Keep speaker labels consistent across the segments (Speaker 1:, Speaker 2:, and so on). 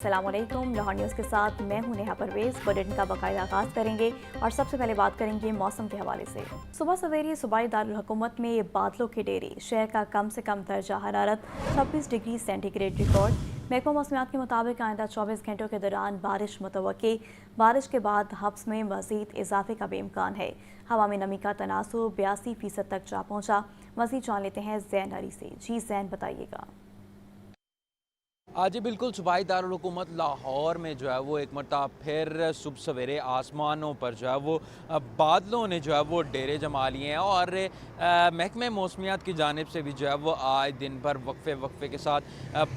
Speaker 1: अस्सलाम वालेकुम। लाहौर न्यूज़ के साथ मैं हूं नेहा परवेज़। बुलेटिन का बाकायदा आगाज़ करेंगे और सबसे पहले बात करेंगे मौसम के हवाले से। सुबह सवेरे सूबाई दारुल हुकूमत में बादलों के डेरे, शहर का कम से कम दर्जा हरारत 26 डिग्री सेंटीग्रेड रिकॉर्ड। महकमा मौसमियात के मुताबिक आइंदा 24 घंटों के दौरान बारिश मुतवक्की। बारिश के बाद हब्स में मज़ीद इजाफे का भी इम्कान है। हवा में नमी का तनासुब 82% तक जा पहुँचा। मज़ीद जान लेते हैं ज़ैन अली से। जी ज़ैन, बताइएगा।
Speaker 2: जी बिल्कुल, सूबाई दारुल हुकूमत लाहौर में जो है वो एक मरतबा फिर सुबह सवेरे आसमानों पर जो है वो बादलों ने जो है वो डेरे जमा लिए हैं और महकमे मौसमियात की जानिब से भी जो है वो आज दिन भर वक्फे के साथ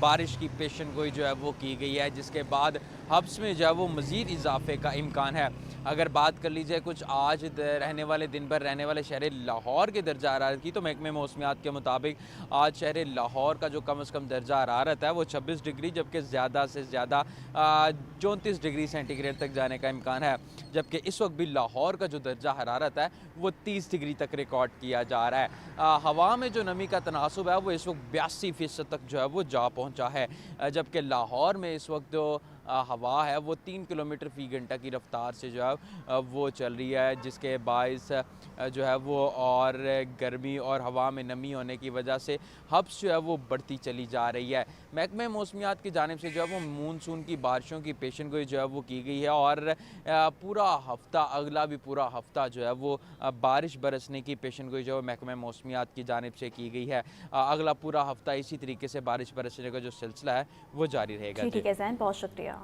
Speaker 2: बारिश की पेशन गोई जो है वो की गई है, जिसके बाद हब्स में जो है वो मज़ीद इजाफे का इम्कान है। अगर बात कर लीजिए कुछ आज रहने वाले दिन भर रहने वाले शहर लाहौर के दर्जा हरारत की, तो महकमे मौसमियात के मुताबिक आज शहर लाहौर का जो कम से कम दर्जा हरारत है वो 26 डिग्री, जबकि ज़्यादा से ज़्यादा 34 डिग्री सेंटीग्रेड तक जाने का इम्कान है। जबकि इस वक्त भी लाहौर का जो दर्जा हरारत है वो 30 डिग्री तक रिकॉर्ड किया जा रहा है। हवा में जो नमी का तनासुब है वो इस वक्त 82% तक जो है वो जा पहुँचा है, जबकि लाहौर में इस वक्त जो हवा है वो 3 किलोमीटर फ़ी घंटा की रफ्तार से जो है वो चल रही है, जिसके बाइस जो है वो और गर्मी और हवा में नमी होने की वजह से हब्स जो है वो बढ़ती चली जा रही है। महकमे मौसमियात की जानिब से जो है वो मानसून की बारिशों की पेशन गोई जो है वो की गई है और पूरा हफ्ता, अगला भी पूरा हफ्ता जो है वो बारिश बरसने की पेशन गोई जो है महकमे मौसमियात की जानिब से की गई है। अगला पूरा हफ्ता इसी तरीके से बारिश बरसने का जो सिलसिला है वो जारी रहेगा।
Speaker 1: ठीक है ज़ैन, बहुत शुक्रिया।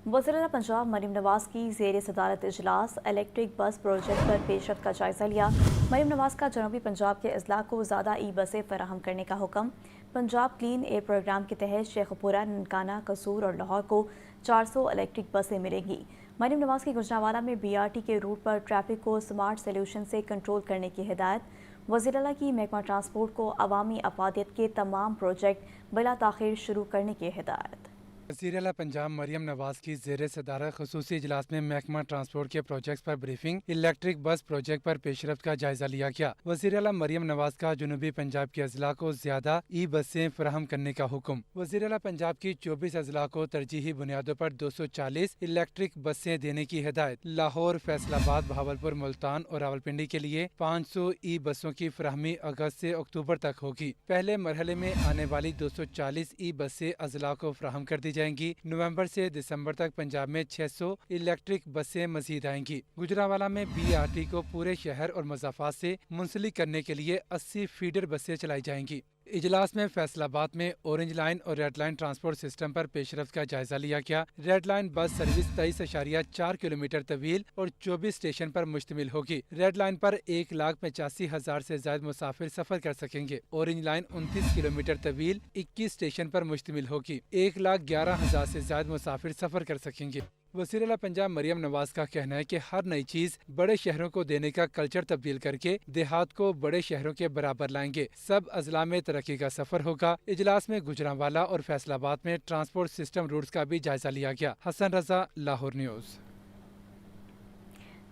Speaker 1: वज़ीर पंजाब मरीम नवाज़ की ज़ेर सदारत इजलास इलेक्ट्रिक बस प्रोजेक्ट पर पेशरफ्त का जायज़ा लिया। मरीम नवाज़ का जनूबी पंजाब के अजला को ज़्यादा ई बसें फराहम करने का हुक्म। पंजाब क्लीन एयर प्रोग्राम के तहत शेखपुरा, ननकाना, कसूर और लाहौर को 400 इलेक्ट्रिक बसें मिलेंगी। मरीम नवाज़ की गुजरांवाला में BRT के रूट पर ट्रैफिक को स्मार्ट सोल्यूशन से कंट्रोल करने की हिदायत। वज़ीर आला की महकमा ट्रांसपोर्ट को अवामी अफादियत के तमाम प्रोजेक्ट बिला ताख़ीर शुरू करने की हिदायत।
Speaker 3: वज़ीर आला पंजाब मरियम नवाज़ की ज़ेर सदारत ख़ुसूसी इजलास में महकमा ट्रांसपोर्ट के प्रोजेक्ट्स पर ब्रीफिंग, इलेक्ट्रिक बस प्रोजेक्ट पर पेशरफ्त का जायजा लिया गया। वज़ीर आला मरियम नवाज़ का जनूबी पंजाब के अजला को ज्यादा ई बसें फराहम करने का हुक्म। वज़ीर आला पंजाब की 24 अजला को तरजीही बुनियादों पर 240 इलेक्ट्रिक बसें देने की हिदायत। लाहौर, फैसलाबाद, बहावलपुर, मुल्तान और रावलपिंडी के लिए 500 ई बसों की फराहमी अगस्त से अक्टूबर तक होगी। पहले मरहले में आने वाली 240 ई बसें अजला को फराहम कर दी जाएंगी। नवंबर से दिसंबर तक पंजाब में 600 इलेक्ट्रिक बसें मजीद आएंगी। गुजरांवाला में BRT को पूरे शहर और मज़ाफात से मुंसलिक करने के लिए 80 फीडर बसें चलाई जाएंगी। इजलास में फैसलाबाद में ऑरेंज लाइन और रेड लाइन ट्रांसपोर्ट सिस्टम पर पेशरफ्त का जायजा लिया गया। Red line bus service 23.4 kilometre तवील और 24 स्टेशन पर मुश्तमिल होगी। रेड लाइन पर 1,85,000 से ज्यादा मुसाफिर सफर कर सकेंगे। ऑरेंज लाइन 29 किलोमीटर तवील 21 स्टेशन पर मुश्तमिल होगी। 1,11,000 से ज्यादा मुसाफिर सफर कर सकेंगे। वज़ीर आला पंजाब मरियम नवाज़ का कहना है कि हर नई चीज बड़े शहरों को देने का कल्चर तब्दील करके देहात को बड़े शहरों के बराबर लाएंगे। सब अजला में तरक्की का सफर होगा। इजलास में गुजरांवाला और फैसलाबाद में ट्रांसपोर्ट सिस्टम रूट्स का भी जायजा लिया गया। हसन रजा, लाहौर न्यूज़।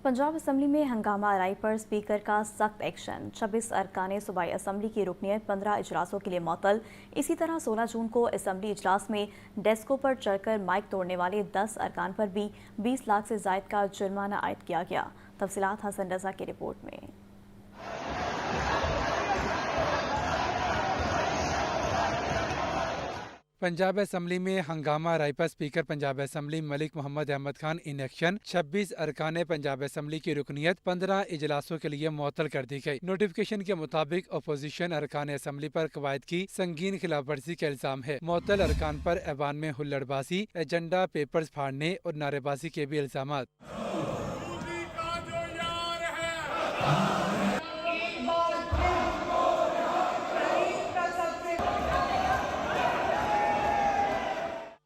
Speaker 1: पंजाब असम्बली में हंगामा आरई पर स्पीकर का सख्त एक्शन। 26 अरकान सूबाई असम्बली की रुकनीत 15 इजलासों के लिए मुअत्तल। इसी तरह 16 जून को असम्बली इजलास में डेस्कों पर चढ़कर माइक तोड़ने वाले 10 अरकान पर भी 20 लाख से जायद का जुर्माना आयद किया गया। तफसीलात हसन रजा की रिपोर्ट में।
Speaker 3: पंजाब असम्बली में हंगामा राय पर speaker Punjab assembly Malik Mohammad Ahmed Khan in action. 26 अरकान पंजाब असम्बली की रुकनीत 15 इजलासों के लिए मुअत्तल कर दी गई। नोटिफिकेशन के मुताबिक अपोजिशन अरकान असम्बली पर कवायद की संगीन खिलाफ वर्जी का इल्जाम है। मुअत्तल अरकान पर ऐवान में हुल्लड़बाजी, एजेंडा पेपर्स फाड़ने और नारेबाजी के भी इल्जाम।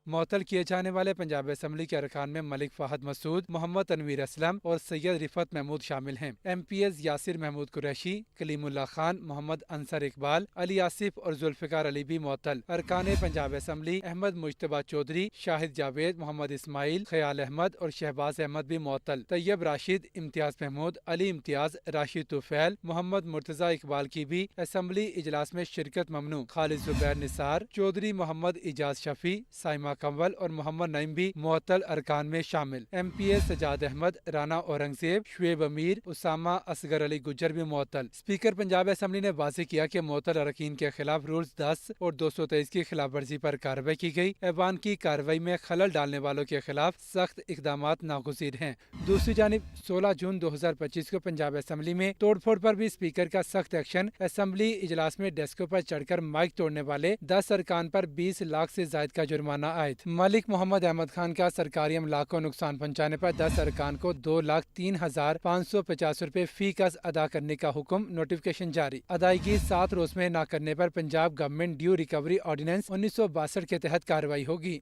Speaker 3: मुअत्तल किए जाने वाले पंजाब असम्बली के अरकान में मलिक फहद मसूद, मोहम्मद तनवीर असलम और सैयद रिफत महमूद शामिल हैं। MPs यासिर महमूद कुरैशी, कलीमुल्लाह खान, मोहम्मद अंसर इकबाल, अली आसिफ और जुल्फिकार अली भी मुअत्तल। अरकान पंजाब असम्बली अहमद मुज्तबा चौधरी, शाहिद जावेद, मोहम्मद इस्माइल, ख्याल अहमद और शहबाज अहमद भी मुअत्तल। तैयब राशिद, इम्तियाज महमूद, अली इम्तियाज, राशिद तुफैल, मोहम्मद मुर्तजा इकबाल की भी असम्बली इजलास में शिरकत ममनू। खालिद जुबैर निसार, चौधरी मोहम्मद इजाज शफी, साइमा कंवल और मोहम्मद नईम भी मुअत्तल अरकान में शामिल। MP सजाद अहमद, राना औरंगजेब, शुएब अमीर, उसामा असगर अली गुज्जर भी मुअत्तल। स्पीकर पंजाब असेंबली ने वाज़ेह किया कि मुअत्तल अरकान के खिलाफ रूल्स 10 और 223 की खिलाफ वर्जी पर कार्रवाई की गई। ऐवान की कार्रवाई में खलल डालने वालों के खिलाफ सख्त इकदामात नागुज़ीर हैं। दूसरी जानिब 16 जून 2025 को पंजाब असेंबली में तोड़फोड़ पर भी स्पीकर का सख्त एक्शन। असेंबली इजलास में डेस्कों पर चढ़कर माइक तोड़ने वाले 10 अरकान पर 20 लाख से जायद का जुर्माना आयद। मलिक मोहम्मद अहमद खान का सरकारी अमलाक को नुकसान पहुँचाने पर 10 अरकान को 2,03,550 रुपए फी कस अदा करने का हुक्म। नोटिफिकेशन जारी। अदायगी 7 रोज में न करने पर Punjab government due recovery ordinance 1962 के तहत कार्रवाई होगी।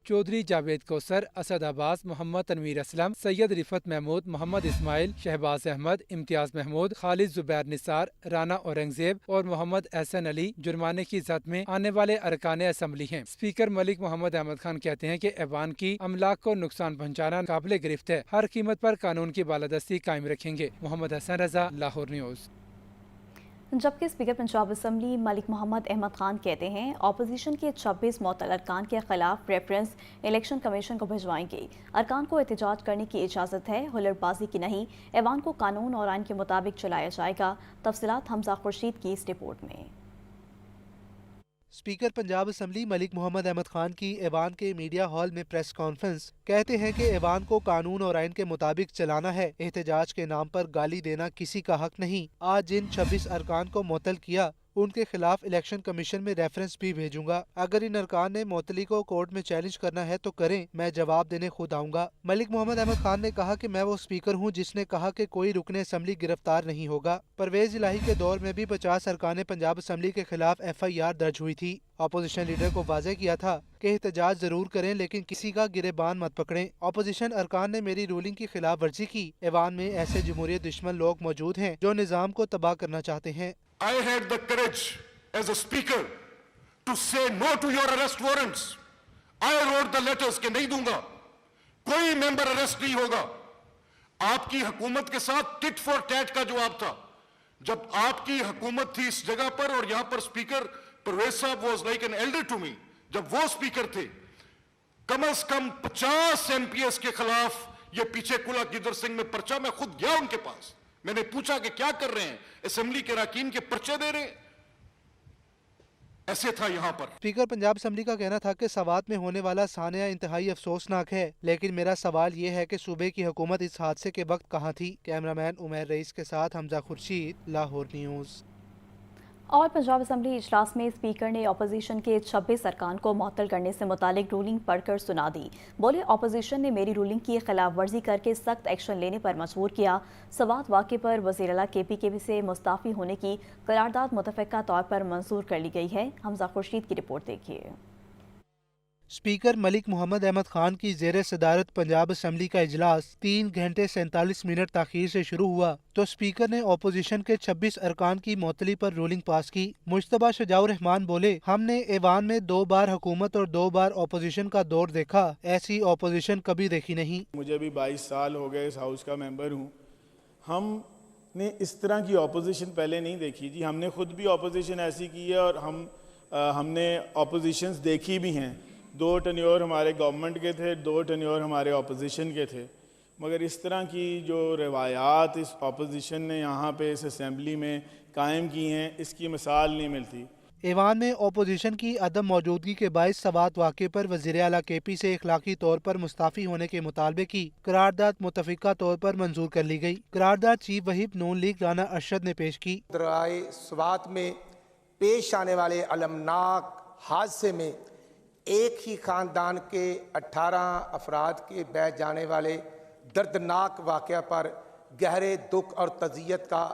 Speaker 3: चौधरी जावेद कौसर, असद अब्बास, मोहम्मद तनवीर असलम, सैयद रिफत महमूद, मोहम्मद इस्माइल, शहबाज अहमद, इम्तियाज महमूद, खालिद जुबैर निसार, राना औरंगजेब और मोहम्मद एहसन अली जुर्माने की जद में आने वाले अरकान असेंबली हैं। स्पीकर मलिक मोहम्मद अहमद खान कहते हैं कि ऐवान की अमलाक को नुकसान पहुँचाना काबिल गिरफ्त है। हर कीमत पर कानून की बालादस्ती कायम रखेंगे। मोहम्मद हसन रजा, लाहौर न्यूज़।
Speaker 1: जबकि स्पीकर पंजाब असम्बली मलिक मोहम्मद अहमद खान कहते हैं अपोजिशन के 26 मुअत्तल अरकान के खिलाफ रेफरेंस इलेक्शन कमीशन को भिजवाएंगे। अरकान को एहतजाज करने की इजाज़त है, हुल्लड़बाजी की नहीं। ऐवान को कानून और आइन के मुताबिक चलाया जाएगा। तफसीलात हमजा खुर्शीद की इस रिपोर्ट में।
Speaker 4: स्पीकर पंजाब असम्बली मलिक मोहम्मद अहमद खान की ऐवान के मीडिया हॉल में प्रेस कॉन्फ्रेंस। कहते हैं कि ऐवान को कानून और आइन के मुताबिक चलाना है। एहतजाज के नाम पर गाली देना किसी का हक नहीं। आज जिन 26 अरकान को मुअत्तल किया उनके खिलाफ इलेक्शन कमीशन में रेफरेंस भी भेजूंगा। अगर इन अरकान ने मुअत्तली को कोर्ट में चैलेंज करना है तो करें, मैं जवाब देने खुद आऊंगा। मलिक मोहम्मद अहमद खान ने कहा कि मैं वो स्पीकर हूं जिसने कहा कि कोई रुकने असम्बली गिरफ्तार नहीं होगा। परवेज इलाही के दौर में भी 50 अरकान पंजाब असम्बली के खिलाफ FIR दर्ज हुई थी। अपोजिशन लीडर को वाज़ेह किया था कि एहतजाज जरूर करें लेकिन किसी का गिरेबान मत पकड़ें। अपोजिशन अरकान ने मेरी रूलिंग की खिलाफ वर्जी की। ऐवान में ऐसे जमहूरियत दुश्मन लोग मौजूद हैं जो निज़ाम को तबाह करना चाहते हैं।
Speaker 5: I had the courage as a speaker to say no to your arrest warrants. I wrote the letters कि नहीं दूंगा, कोई मेंबर अरेस्ट नहीं होगा। आपकी हुकूमत के साथ टिट फॉर टैट का जवाब था। जब आपकी हुकूमत थी इस जगह पर और यहां पर speaker Pervez sahab was like an elder to me, जब वो स्पीकर थे, कम से कम 50 MPs के खिलाफ ये पीछे कुला गिदर सिंह में पर्चा, मैं खुद गया उनके पास, मैंने पूछा कि क्या कर रहे हैं, असेंबली के अरकान के पर्चे दे रहे हैं। ऐसे था यहाँ पर।
Speaker 4: स्पीकर पंजाब असम्बली का कहना था कि सवात में होने वाला सानिया इंतहाई अफसोसनाक है, लेकिन मेरा सवाल ये है कि सूबे की हुकूमत इस हादसे के वक्त कहाँ थी। कैमरामैन उमैर रईस के साथ हमजा खुर्शीद, लाहौर न्यूज़।
Speaker 1: और पंजाब असम्बली इजलास में स्पीकर ने अपोजिशन के 26 अरकान को मुअत्तल करने से मुतालिक रूलिंग पढ़कर सुना दी। बोले अपोजिशन ने मेरी रूलिंग की खिलाफ वर्जी करके सख्त एक्शन लेने पर मजबूर किया। सवात वाक़े पर वज़ीर आला KPKP से मुस्ताफ़ी होने की करारदाद मुतफ़क़ा तौर पर मंजूर कर ली गई है। हमजा खुर्शीद की रिपोर्ट देखिए।
Speaker 4: स्पीकर मलिक मोहम्मद अहमद खान की ज़ेर सदारत पंजाब असम्बली का इजलास 3 घंटे 47 मिनट ताख़ीर से शुरू हुआ तो स्पीकर ने अपोजिशन के 26 अरकान की मुअत्तली पर रूलिंग पास की। मुश्तबा शजाउर रहमान बोले, हमने ऐवान में 2 बार हुकूमत और 2 बार अपोजिशन का दौर देखा, ऐसी अपोजिशन कभी देखी नहीं।
Speaker 6: मुझे भी 22 साल हो गए, इस हाउस का मेंबर हूँ। हमने इस तरह की अपोजिशन पहले नहीं देखी जी। हमने खुद भी अपोजिशन ऐसी की है और हमने अपोजिशंस देखी भी हैं। 2 टन्योर हमारे गवर्नमेंट के थे, 2 टन्योर हमारे अपोजिशन के थे, मगर इस तरह की जो रवायात इस अपोजिशन ने यहाँ पे इस असेंबली में कायम की हैं, इसकी मिसाल नहीं मिलती।
Speaker 4: ऐवान में अपोजिशन की अदम मौजूदगी के बायस सवात वाक़े पर वज़ीर आला KP से इखलाकी तौर पर मुस्ताफ़ी होने के मुतालबे की करारदाद मुतफ़क़ा तौर पर मंजूर कर ली गई। करारदाद चीफ वहीप नून लीग राना अरशद ने पेश की।
Speaker 7: दराए सवात में पेश आने वाले अलमनाक हादसे में एक ही ख़ानदान के 18 अफराद के बह जाने वाले दर्दनाक वाक़या पर गहरे दुख और तज़ियत का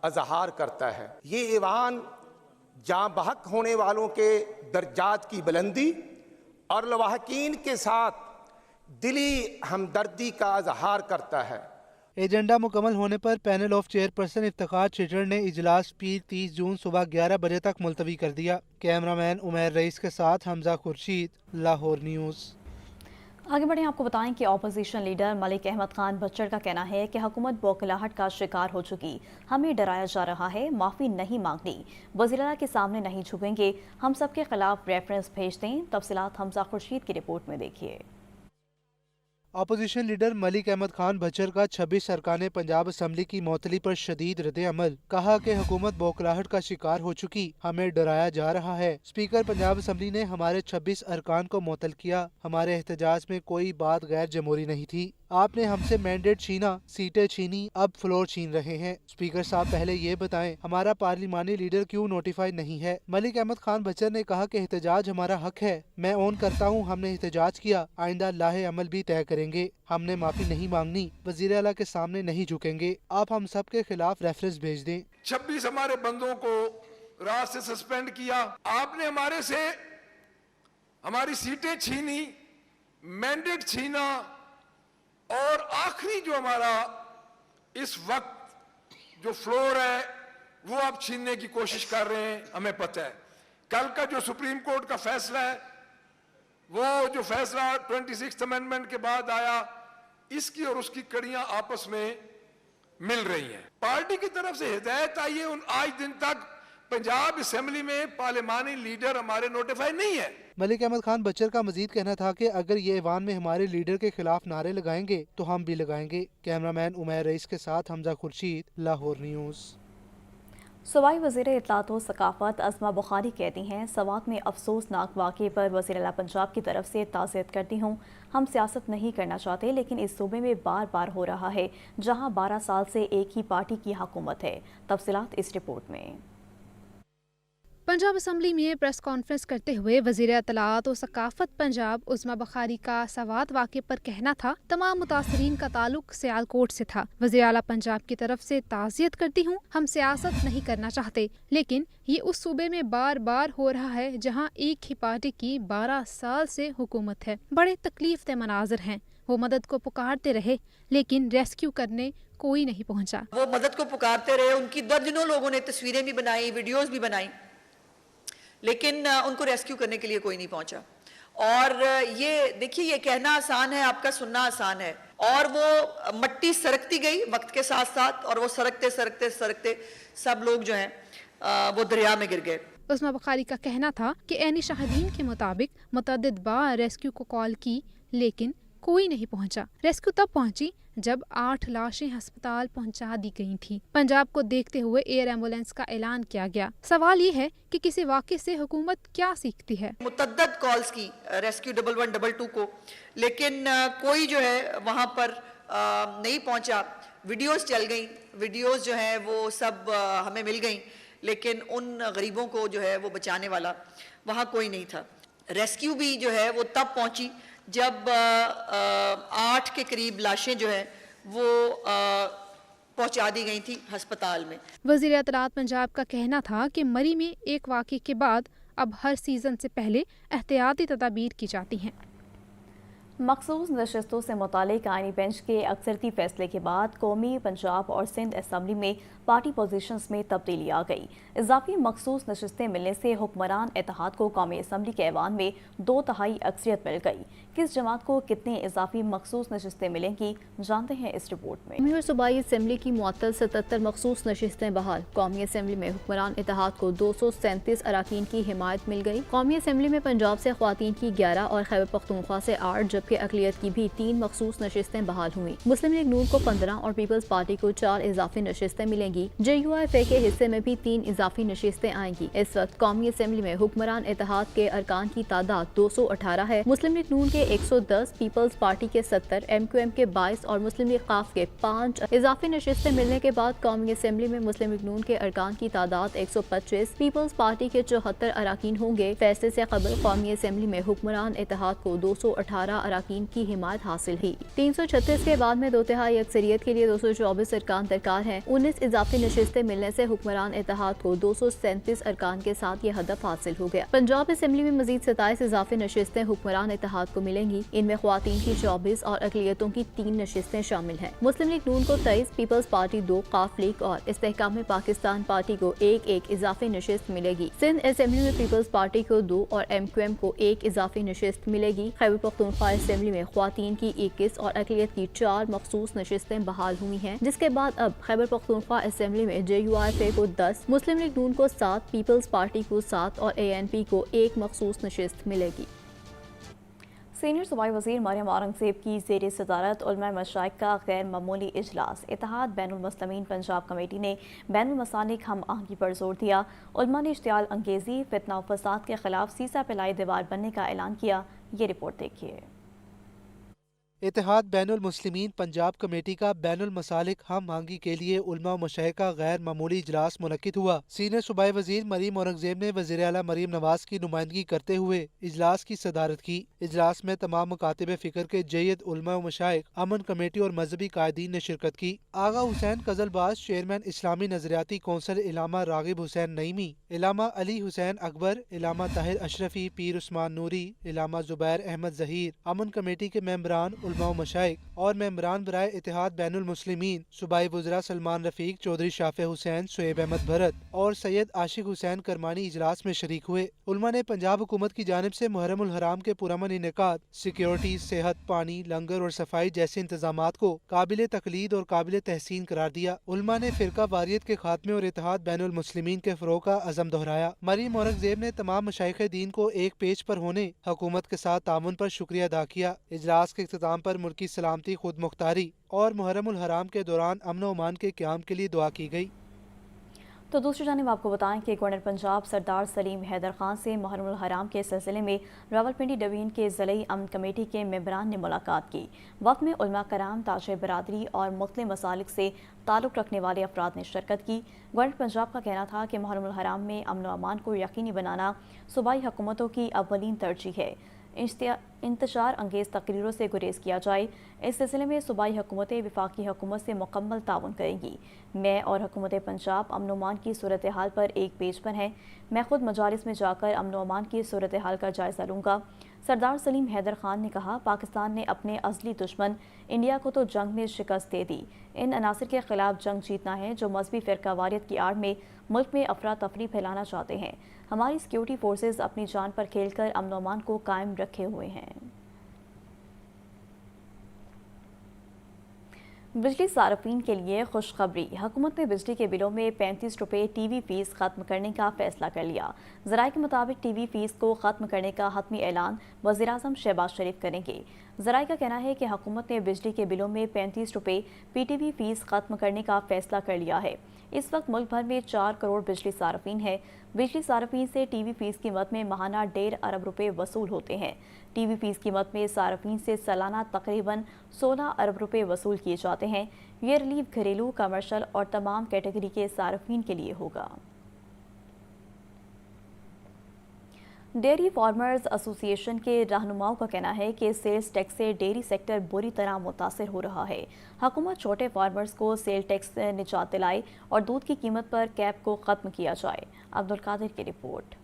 Speaker 7: इज़हार करता है। ये ऐवान जहाँ बहक होने वालों के दर्जात की बुलंदी और लवाहकीन के साथ दिली हमदर्दी का इज़हार करता है।
Speaker 4: एजेंडा मुकम्मल होने पर पैनल ऑफ चेयरपर्सन इफ्तिखार चिटड़ ने इजलास पीर 30 जून सुबह 11 बजे तक मुलतवी कर दिया। कैमरामैन उमैर रईस के साथ हमजा खुर्शीद, लाहौर न्यूज़।
Speaker 1: आगे बढ़ें, आपको बताएं कि अपोजिशन लीडर मलिक अहमद खान बच्चर का कहना है कि हुकूमत बौखलाहट का शिकार हो चुकी, हमें डराया जा रहा है, माफ़ी नहीं मांगनी, वज़ीर-ए-आला के सामने नहीं झुकेंगे, हम सब के खिलाफ रेफरेंस भेज दें। तफसीलात हमजा खुर्शीद की रिपोर्ट में देखिए।
Speaker 4: अपोजिशन लीडर मलिक अहमद खान बच्चर का 26 अरकान पंजाब असम्बली की मौतली पर शदीद रद्द अमल। कहा कि हुकूमत बौखलाहट का शिकार हो चुकी, हमें डराया जा रहा है। स्पीकर पंजाब असम्बली ने हमारे 26 अरकान को मुअत्तल किया, हमारे एहतजाज में कोई बात गैर जमहूरी नहीं थी। आपने हमसे मैंडेट छीना, सीटें छीनी, अब फ्लोर छीन रहे हैं। स्पीकर साहब पहले ये बताएं, हमारा पार्लिमानी लीडर क्यों नोटिफाई नहीं है? मलिक अहमद खान बच्चर ने कहा कि एहतजाज हमारा हक है, मैं ऑन करता हूँ, हमने एहतजाज किया, आइंदा लाहे अमल भी तय करेंगे, हमने माफी नहीं मांगनी, वज़ीर आला के सामने नहीं झुकेंगे, आप हम सब के खिलाफ रेफरेंस भेज दें।
Speaker 7: 26 हमारे बंदों को रात से सस्पेंड किया, आपने हमारे से हमारी सीटें छीनी, मैंडेट छीना, और आखिरी जो हमारा इस वक्त जो फ्लोर है वो आप छीनने की कोशिश कर रहे हैं, हमें पता है। कल का जो सुप्रीम कोर्ट का फैसला है, वो जो फैसला 26th अमेंडमेंट के बाद आया, इसकी और उसकी कड़ियां आपस में मिल रही हैं। पार्टी की तरफ से हिदायत आई है, आज दिन तक पंजाब असेंबली में पार्लिमानी लीडर हमारे नोटिफाई नहीं है।
Speaker 4: मलिक अहमद खान बच्चर का मजीद कहना था कि अगर ये ऐवान में हमारे लीडर के खिलाफ नारे लगाएंगे तो हम भी लगाएंगे। कैमरामैन उमैर रईस के साथ हमजा खुर्शीद, लाहौर न्यूज़।
Speaker 1: सूबाई वज़ीर इत्तलात व सकाफ़त अस्मा बुखारी कहती हैं, सवात में अफसोसनाक वाक़े पर वज़ीर-ए-आला पंजाब की तरफ से ताज़ियत करती हूँ। हम सियासत नहीं करना चाहते, लेकिन इस सूबे में बार बार हो रहा है जहाँ 12 साल से एक ही पार्टी की हुकूमत है। तफसीलात इस रिपोर्ट में।
Speaker 8: पंजाब असम्बली में प्रेस कॉन्फ्रेंस करते हुए वज़ीर इत्तलात और सकाफ़त पंजाब उस्मा बुखारी का सवात वाक़े पर कहना था, तमाम मुतासरीन का ताल्लुक सियालकोट से था। वज़ीर आला पंजाब की तरफ से ताज़ियत करती हूँ, हम सियासत नहीं करना चाहते, लेकिन ये उस सूबे में बार बार हो रहा है जहाँ एक ही पार्टी की 12 साल से हुकूमत है। बड़े तकलीफ दे मनाजर हैं। वो मदद को पुकारते रहे, लेकिन रेस्क्यू करने कोई नहीं पहुँचा।
Speaker 9: वो मदद को पुकारते रहे, उनकी दर्जनों लोगों ने तस्वीरें भी बनाई, वीडियोस भी बनाई, लेकिन उनको रेस्क्यू करने के लिए कोई नहीं पहुंचा। और ये देखिए, ये कहना आसान है, आपका सुनना आसान है। और वो मट्टी सरकती गई वक्त के साथ साथ, और वो सरकते सरकते सरकते सब लोग जो हैं वो दरिया में गिर गए।
Speaker 8: उस्मा बुखारी का कहना था कि ऐनी शाहिदीन के मुताबिक मुतअद्दिद बार रेस्क्यू को कॉल की, लेकिन कोई नहीं पहुंचा। रेस्क्यू तब पहुंची जब 8 लाशें अस्पताल पहुंचा दी गई थी। पंजाब को देखते हुए एयर एम्बुलेंस का ऐलान किया गया। सवाल ये है कि किसी वाक़े से हुकूमत क्या सीखती है।
Speaker 9: मुतअद्दिद कॉल्स की रेस्क्यू 1122 को, लेकिन कोई जो है वहाँ पर नहीं पहुंचा। वीडियोस चल गई, वीडियोस जो है वो सब हमें मिल गई, लेकिन उन गरीबों को जो है वो बचाने वाला वहाँ कोई नहीं था। रेस्क्यू भी जो है वो तब पहुंची जब 8 के करीब लाशें जो है वो पहुंचा दी गई थी अस्पताल में।
Speaker 8: वज़ीर इत्तलात पंजाब का कहना था कि मरी में एक वाक़े के बाद अब हर सीज़न से पहले एहतियाती तदाबीर की जाती हैं।
Speaker 1: मखसूस नशस्तों से मुतालिक आईनी बेंच के अक्सरती फैसले के बाद कौमी, पंजाब और सिंध असम्बली में पार्टी पोजीशंस में तब्दीली आ गई। इजाफी मखसूस नशस्तें मिलने से हुक्मरान इत्तेहाद को कौमी असम्बली के ऐवान में 2/3 अक्सरियत मिल गई। किस जमात को कितनी इजाफी मखसूस नशस्तें मिलेंगी, जानते हैं इस रिपोर्ट में। कौमी और सूबाई असम्बली की मुअत्तल 77 मखसूस नशस्तें बहाल। कौमी असम्बली में हुक्मरान इत्तेहाद को 237 अराकीन की हिमायत मिल गई। कौमी असम्बली में पंजाब से ख्वातीन की 11 और खैबर पख्तूनख्वा से 8 जबकि अक़लियत की भी 3 मखसूस नशस्तें बहाल हुई। मुस्लिम लीग नून को 15 और पीपल्स पार्टी को 4 इजाफी नशस्तें मिलेंगी। JUIF के हिस्से में भी 3 इजाफी नशस्तें आएंगी। इस वक्त कौमी असम्बली में हुक्मरान इत्तेहाद के अरकान की तादाद 218 है। मुस्लिम लीग नून के 110, पीपल्स पार्टी के 70, MQM के 22 और मुस्लिम लीग काफ के 5 इजाफी नशस्तें मिलने के बाद कौमी असम्बली में मुस्लिम लीग नून के अरकान की तादाद 125, पीपल्स पार्टी के 74 अराकीन होंगे। फैसले से कबल कौमी असम्बली में हुक्मरान इत्तेहाद को 218 अराकीन की हिमायत हासिल हुई। 336 के बाद में 2/3 अक्सरियत के लिए 224 अरकान दरकार हैं। 19 इजाफी नशस्तें मिलने से हुक्मरान इत्तेहाद को को 237 अरकान के साथ ये हदफ हासिल हो गया। पंजाब असम्बली में मजीद 27 इजाफी नशिस्तें हुक्मरान इत्तेहाद को मिलेंगी। इनमें ख्वातीन की 24 और अक़लियतों की 3 नशिस्तें शामिल हैं। मुस्लिम लीग नून को 23, पीपल्स पार्टी 2, काफ लीग और इस्तेहकाम पाकिस्तान पार्टी को एक इजाफी नशिस्त मिलेगी। सिंध असम्बली में पीपल्स पार्टी को 2 और MQM को 1 इजाफी नशिस्त मिलेगी। खैबर पख्तूनख्वा असम्बली में ख्वातीन की 21 और अक़लियत की 4 मखसूस नशिस्तें बहाल हुई हैं, जिसके बाद अब खैबर पख्तूनख्वा असम्बली में JURFA को 10, मुस्लिम लीग नून को 7, पीपल्स पार्टी को 7 और ANP को 1 मखसूस नशिस्त मिलेगी। सीनियर सूबाई वज़ीर मरियम औरंगज़ेब की ज़ेर सदारत उलमा मशाइख का गैर मामूली इजलास। इत्तेहाद बैनुल मुस्लिमीन पंजाब कमेटी ने बैनुल मसालिक हम आहंगी पर जोर दिया। उलमा ने इश्तियाल अंगेज़ी, फितना और फसाद के खिलाफ सीसा पिलाई दीवार बनने का ऐलान किया। ये रिपोर्ट देखिए।
Speaker 4: इत्तेहाद बैनुल मुस्लिमीन पंजाब कमेटी का बैनुल मसालिक हम आहंगी के लिए उलमा व मशाइख का गैर मामूली इजलास मुनक्किद हुआ। सीनियर सूबाई वज़ीर मरियम औरंगज़ेब ने वज़ीर आला मरियम नवाज की नुमाइंदगी करते हुए इजलास की सदारत की। इजलास में तमाम मुकातिब फ़िक्र के जय्यद उलमा व मशाइख, अमन कमेटी और मजहबी कायदीन ने शिरकत की। आगा हुसैन कज़लबाज, चेयरमैन इस्लामी नजरियाती कौंसिल इलामा रागिब हुसैन नईमी, इलामा अली हुसैन अकबर, इलामा ताहिर अशरफी, पीर उस्मान नूरी, इलामा जुबैर अहमद ज़हीर, अमन कमेटी के मेंबरान, उलमा व मशाइख और मेंबरान बराए इत्तेहाद बैनुल मुस्लिमीन सूबाई वज़रा सलमान रफीक, चौधरी शाफे हुसैन, शुएब अहमद भरत और सैयद आशिक हुसैन करमानी इजलास में शरीक हुए। उलमा ने पंजाब हुकूमत की जानिब से मुहर्रम उल हराम के पुरअमन इनेकाद, सिक्योरिटी, सेहत, पानी, लंगर और सफाई जैसे इंतजामात को काबिल तकलीद और काबिल तहसीन करार दिया। उलमा ने फिरका वारियत के खात्मे और इत्तेहाद बैनुल मुस्लिमीन के फ़रोग़ का अज़म दोहराया। मरियम औरंगज़ेब ने तमाम मशाइख़ दीन को एक पेज पर होने, हुकूमत के साथ ताउन पर शुक्रिया अदा किया। इजलास के इख्तिताम पर मुल्की सलामती, खुद मुख्तारी और मुहर्रम उल हराम के दौरान अमन व अमान के क़याम के लिए दुआ की गई।
Speaker 1: तो दूसरी जानिब आपको बताएं कि गवर्नर पंजाब सरदार सलीम हैदर खान से मुहर्रम उल हराम के सिलसिले में रावलपिंडी डिवीजन के ज़िले अमन कमेटी के मेंबरान ने मुलाकात की। वक्त में उलमा कराम, ताजे बरादरी और मुख्तलिफ मसालिक से ताल्लुक़ रखने वाले अफराद ने शिरकत की। गवर्नर पंजाब का कहना था कि मुहर्रम उल हराम में अमन व अमान को यकीनी बनाना सूबाई हुकूमतों की अव्वलीन तरजीह है। इंतशार अंगेज़ तकरीरों से गुरेज किया जाए। इस सिलसिले में सूबाई हुकूमतें वफाकी हुकूमत से मुकम्मल ताउन करेंगी। मैं और हुकूमत पंजाब अमन अमान की सूरत हाल पर एक पेज पर हैं। मैं खुद मजालिस में जाकर अमन अमान की सूरत हाल का जायज़ा लूँगा। सरदार सलीम हैदर खान ने कहा, पाकिस्तान ने अपने असली दुश्मन इंडिया को तो जंग में शिकस्त दे दी। इन अनासर के खिलाफ जंग जीतना है जो मजहबी फ़िरकावारियत की आड़ में मुल्क में अफरा तफरी फैलाना चाहते हैं। हमारी सिक्योरिटी फोर्सेज अपनी जान पर खेलकर अमन अमान को कायम रखे हुए हैं। बिजली सार्फिन के लिए खुशखबरी। हुकूमत ने बिजली के बिलों में 35 रुपये TV फीस खत्म करने का फैसला कर लिया। ज़राए के मुताबिक TV फीस को खत्म करने का हतमी ऐलान वज़ीर-ए-आज़म शहबाज शरीफ करेंगे। ज़राए का कहना है कि हुकूमत ने बिजली के बिलों में 35 रुपये PTV फीस खत्म करने का फैसला कर लिया है। इस वक्त मुल्क भर में 4 करोड़ बिजली सार्फिन है। बिजली सार्फिन से TV फीस की मद में माहाना 1.5 अरब रुपये वसूल होते हैं। TV फीस की मद में सार्फिन से सालाना तकरीबन 16 अरब रुपये वसूल किए जाते हैं। ये रिलीफ घरेलू, कमर्शल और तमाम कैटेगरी के सार्फिन के लिए होगा। डेयरी फार्मर्स एसोसिएशन के रहनुमाओं का कहना है कि सेल्स टैक्स से डेयरी सेक्टर बुरी तरह मुतासिर हो रहा है। हुकूमत छोटे फार्मर्स को सेल टैक्स से निजात दिलाए और दूध की कीमत पर कैप को ख़त्म किया जाए। अब्दुल कादिर की रिपोर्ट।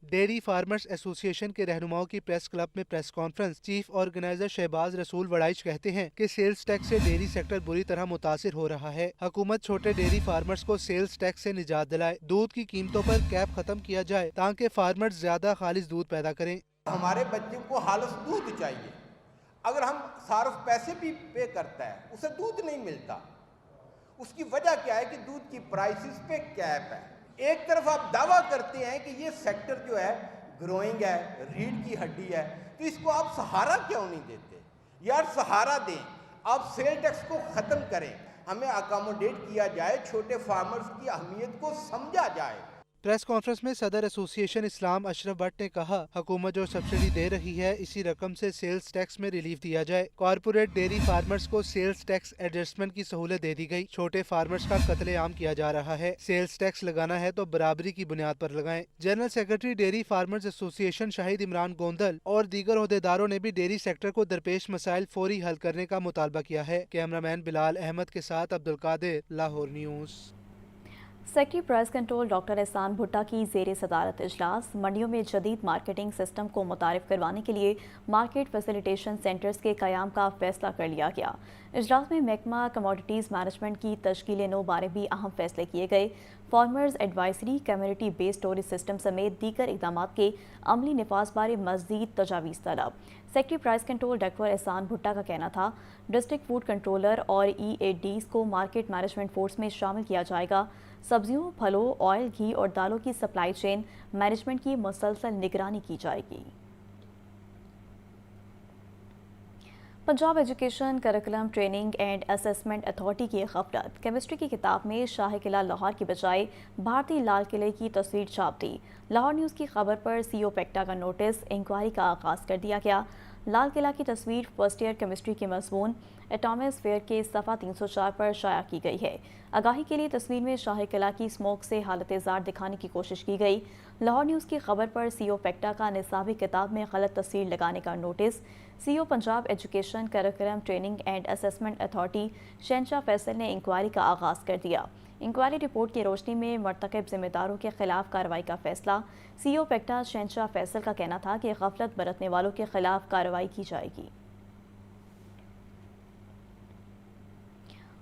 Speaker 4: डेयरी फार्मर्स एसोसिएशन के रहनुमाओं की प्रेस क्लब में press conference. Chief organizer Shahbaz Rasool Warraich कहते हैं कि सेल्स टैक्स से डेयरी सेक्टर बुरी तरह मुतासिर हो रहा है। हुकूमत छोटे डेयरी फार्मर्स को सेल्स टैक्स से निजात दिलाए, दूध की कीमतों पर कैप खत्म किया जाए ताकि फार्मर्स ज्यादा खालिस दूध पैदा करें।
Speaker 10: हमारे बच्चे को खालिस दूध चाहिए। अगर हम सार्फ पैसे भी पे करता है, उसे दूध नहीं मिलता। उसकी वजह क्या है कि दूध की प्राइसेस पे कैप है। एक तरफ आप दावा करते हैं कि ये सेक्टर जो है ग्रोइंग है, रीढ़ की हड्डी है, तो इसको आप सहारा क्यों नहीं देते? यार सहारा दें, आप सेल टैक्स को ख़त्म करें, हमें अकोमोडेट किया जाए, छोटे फार्मर्स की अहमियत को समझा जाए।
Speaker 4: प्रेस कॉन्फ्रेंस में सदर एसोसिएशन इस्लाम अशरफ भट्ट ने कहा, हुकूमत जो सब्सिडी दे रही है इसी रकम से सेल्स टैक्स में रिलीफ दिया जाए। कॉर्पोरेट डेयरी फार्मर्स को सेल्स टैक्स एडजस्टमेंट की सहूलत दे दी गई। छोटे फार्मर्स का कत्लेआम किया जा रहा है। सेल्स टैक्स लगाना है तो बराबरी की बुनियाद पर लगाएं। General secretary dairy farmers association Shahid Imran Gondal और दीगर ओहदेदारों ने भी डेयरी सेक्टर को दरपेश मसाइल फौरी हल करने का मुतालबा किया है। कैमरामैन बिलाल अहमद के साथ Abdul Qadir, Lahore news.
Speaker 1: Secretary price control doctor Ehsan Bhutta की ज़ेर सदारत इजलास। मंडियों में जदीद मार्केटिंग सिस्टम को मुतारिफ करवाने के लिए मार्केट फैसिलिटेशन सेंटर्स के क़याम का फैसला कर लिया गया। इजलास में महकमा कमोडिटीज़ मैनेजमेंट की तश्कील नो बारे भी अहम फैसले किए गए। Farmers advisory, community based storage system समेत दीगर इकदाम के अमली नफाज बारे मज़ीद तजावीज़ तलब। Secretary price control doctor Ehsan भुट्टा का कहना था, डिस्ट्रिक्ट फूड कंट्रोलर और EADs को मार्केट मैनेजमेंट फोर्स में शामिल किया जाएगा। सब्जियों, फलों, ऑयल, घी और दालों की सप्लाई चेन मैनेजमेंट की मुसलसल निगरानी की जाएगी। Punjab education curriculum training and assessment authority की गफलत। केमिस्ट्री की किताब में शाह किला लाहौर की बजाय भारतीय लाल किले की तस्वीर छाप दी। लाहौर न्यूज़ की खबर पर CO पेक्टा का नोटिस इंक्वायरी का आगाज़ कर दिया गया। लाल किला की तस्वीर फर्स्ट ईयर केमिस्ट्री के मज़मून एटॉमोस्फेयर के सफ़ा 304 पर शाया की गई है। आगाही के लिए तस्वीर में शाह किला की स्मोक से हालत ज़ार दिखाने की कोशिश की गई। लाहौर न्यूज़ की खबर पर CO पेक्टा का निसाबी किताब में गलत तस्वीर लगाने का notice. CO Punjab education curriculum training and assessment authority शहनशाह फैसल ने इंक्वायरी का आगाज़ कर दिया। इंक्वायरी रिपोर्ट की रोशनी में मर्तकब जिम्मेदारों के खिलाफ कार्रवाई का फैसला। CO पेक्टा शहनशाह फैसल का कहना था कि गफलत बरतने वालों के खिलाफ कार्रवाई की जाएगी।